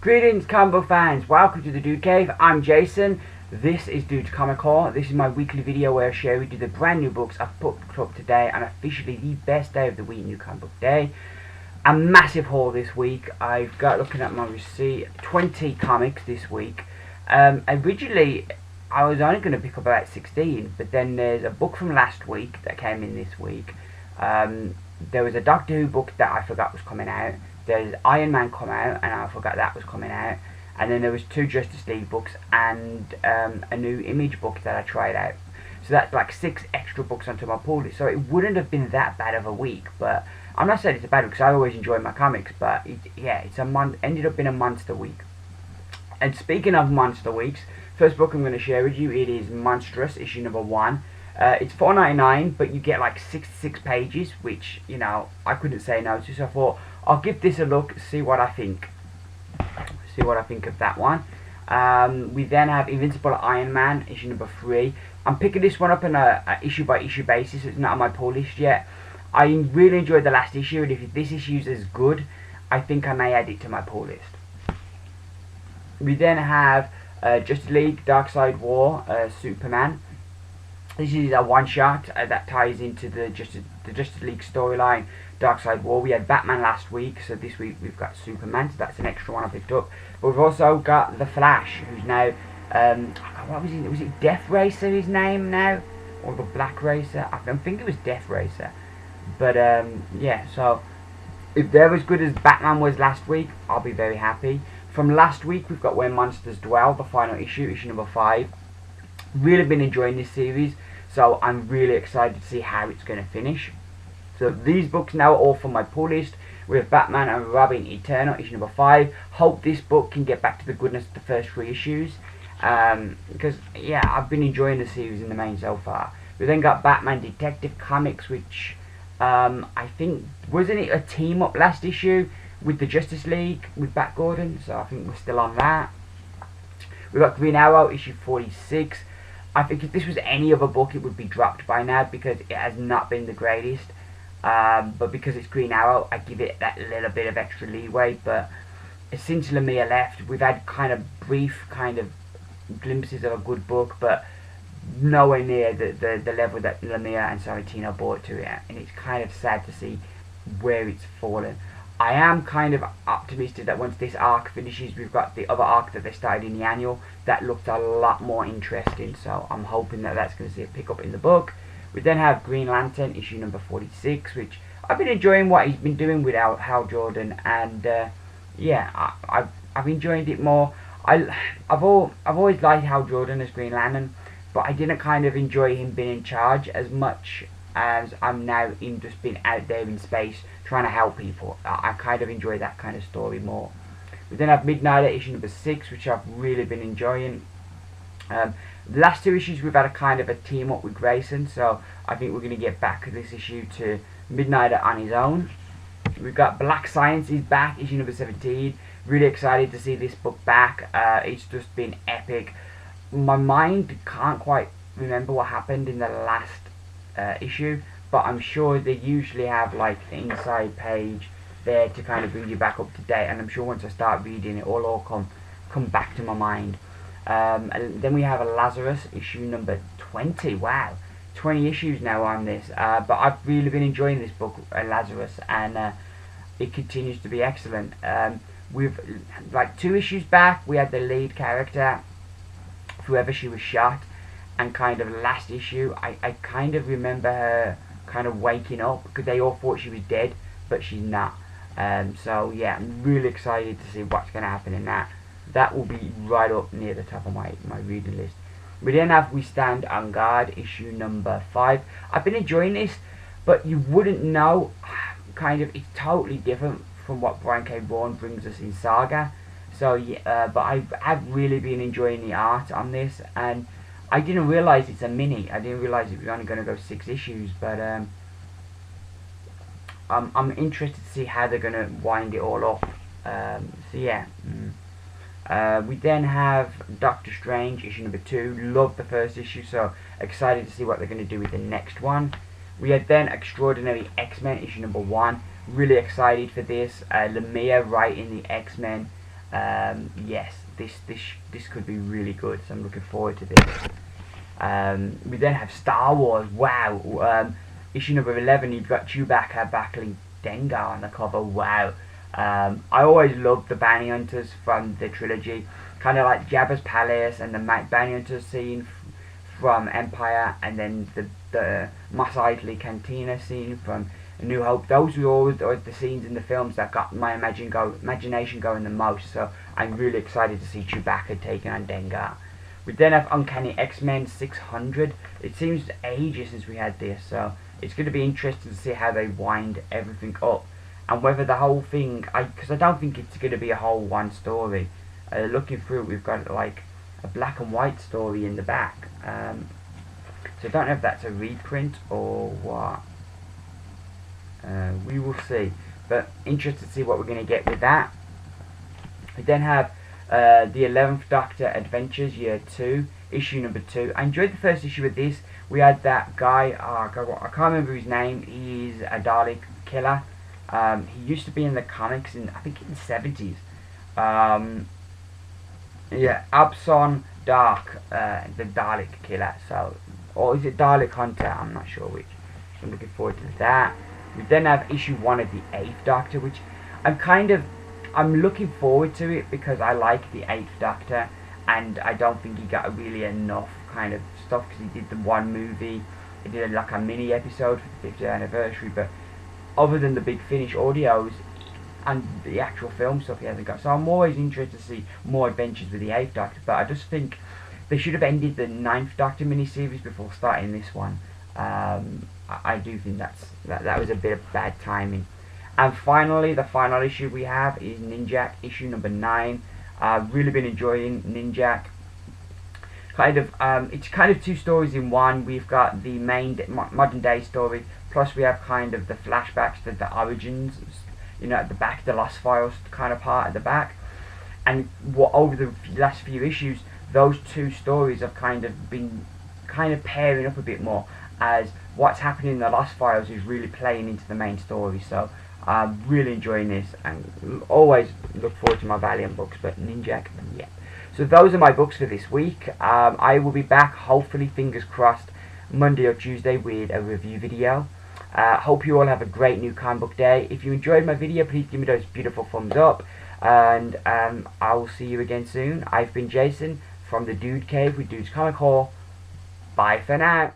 Greetings comic book fans, welcome to the Dude Cave. I'm Jason, this is Dude's Comic Haul. This is my weekly video where I share with you the brand new books I've picked up today and officially the best day of the week, New Comic Book Day. A massive haul this week. I've got, looking at my receipt, 20 comics this week. Originally I was only going to pick up about 16, but then there's a book from last week that came in this week. There was a Doctor Who book that I forgot was coming out. There's Iron Man come out and I forgot that was coming out, and then there was 2 Justice League books and a new Image book that I tried out. So that's like 6 extra books onto my pull list. So it wouldn't have been that bad of a week, but I'm not saying it's a bad week because I always enjoy my comics, but it's ended up being a monster week. And speaking of monster weeks, first book I'm going to share with you, it is Monstrous issue number 1. It's $4.99, but you get like 66 pages, which, you know, I couldn't say no to, so I thought I'll give this a look, see what I think of that one. We then have Invincible Iron Man issue number 3. I'm picking this one up on a issue by issue basis, so it's not on my pull list yet. I really enjoyed the last issue, and if this issue is as good, I think I may add it to my pull list. We then have Justice League Darkseid War Superman. This is a one-shot that ties into the Justice League storyline, Darkseid War. We had Batman last week, so this week we've got Superman, so that's an extra one I picked up. But we've also got The Flash, who's now, what was he? Was it Death Racer his name now? Or the Black Racer? I think it was Death Racer. But, yeah, so if they're as good as Batman was last week, I'll be very happy. From last week, we've got Where Monsters Dwell, the final issue, issue number 5. Really been enjoying this series, so I'm really excited to see how it's going to finish. So these books now are all from my pull list. We have Batman and Robin Eternal, issue number 5. Hope this book can get back to the goodness of the first 3 issues. Because, yeah, I've been enjoying the series in the main so far. We then got Batman Detective Comics, which I think, wasn't it a team up last issue with the Justice League, with Bat Gordon? So I think we're still on that. We've got Green Arrow, issue 46. I think if this was any other book, it would be dropped by now because it has not been the greatest. But because it's Green Arrow, I give it that little bit of extra leeway. But since Lemire left, we've had kind of brief kind of glimpses of a good book, but nowhere near the level that Lemire and Sorrentino brought to it. And it's kind of sad to see where it's fallen. I am kind of optimistic that once this arc finishes, we've got the other arc that they started in the annual that looked a lot more interesting, so I'm hoping that that's going to see a pick up in the book. We then have Green Lantern issue number 46, which I've been enjoying what he's been doing with Hal Jordan, and yeah, I've enjoyed it more. I've always liked Hal Jordan as Green Lantern, but I didn't kind of enjoy him being in charge as much as I'm now in just being out there in space trying to help people. I kind of enjoy that kind of story more. We then have Midnighter issue number 6, which I've really been enjoying. The last 2 issues we've had a kind of a team up with Grayson, so I think we're going to get back this issue to Midnighter on his own. We've got Black Science is back, issue number 17. Really excited to see this book back. It's just been epic. My mind can't quite remember what happened in the last issue, but I'm sure they usually have like the inside page there to kind of bring you back up to date, and I'm sure once I start reading it all come back to my mind. And then we have a Lazarus issue number 20. Wow, 20 issues now on this, but I've really been enjoying this book, Lazarus, and it continues to be excellent. We've like 2 issues back we had the lead character, whoever she was shot, and kind of last issue I kind of remember her kind of waking up because they all thought she was dead, but she's not. So yeah, I'm really excited to see what's going to happen in that. That will be right up near the top of my reading list. We then have We Stand on Guard issue number 5. I've been enjoying this, but you wouldn't know, kind of, it's totally different from what Brian K. Vaughan brings us in Saga. So yeah, but I've really been enjoying the art on this, and I didn't realise it's a mini. I didn't realise it was only going to go 6 issues, but I'm interested to see how they're going to wind it all up. So yeah. We then have Doctor Strange issue number 2. Loved the first issue, so excited to see what they're going to do with the next one. We had then Extraordinary X-Men issue number 1. Really excited for this. Lemire writing the X-Men Yes, this could be really good, so I'm looking forward to this. We then have Star Wars. Wow. Issue number 11, you've got Chewbacca battling Dengar on the cover. Wow. I always loved the bounty hunters from the trilogy, kind of like Jabba's palace and the bounty hunters scene from Empire, and then the Mos Eisley Cantina scene from A New Hope. Those were always the scenes in the films that got my imagination going the most. So I'm really excited to see Chewbacca taking on Dengar. We then have Uncanny X-Men 600. It seems ages since we had this, so it's going to be interesting to see how they wind everything up, and whether the whole thing, because I don't think it's going to be a whole one story. Looking through it, we've got like a black and white story in the back, so I don't know if that's a reprint or what. We will see, but interested to see what we're going to get with that. We then have the 11th Doctor Adventures Year 2, issue number 2. I enjoyed the first issue of this. We had that guy, I can't remember his name. He's a Dalek killer. He used to be in the comics I think in the 70s. Yeah, Abson Dark, the Dalek killer. So, or is it Dalek Hunter? I'm not sure which. So I'm looking forward to that. We then have issue 1 of the 8th Doctor, which I'm looking forward to it because I like the 8th Doctor, and I don't think he got really enough kind of stuff, because he did the one movie, he did like a mini episode for the 50th anniversary, but other than the Big Finish audios and the actual film stuff, he hasn't got. So I'm always interested to see more adventures with the 8th Doctor, but I just think they should have ended the 9th Doctor miniseries before starting this one. I do think that was a bit of bad timing. And finally, the final issue we have is Ninjak, issue number 9. I've really been enjoying Ninjak. It's kind of 2 stories in one. We've got the main modern day story, plus we have kind of the flashbacks to the origins, at the back, the Lost Files kind of part at the back. And over the last few issues, those 2 stories have kind of been pairing up a bit more, as what's happening in the Lost Files is really playing into the main story. So I'm really enjoying this, and always look forward to my Valiant books, but Ninjak, yeah. So those are my books for this week. I will be back, hopefully, fingers crossed, Monday or Tuesday with a review video. Hope you all have a great new comic book day. If you enjoyed my video, please give me those beautiful thumbs up, and I will see you again soon. I've been Jason from the Dude Cave with Dude's Comic Haul. Bye for now.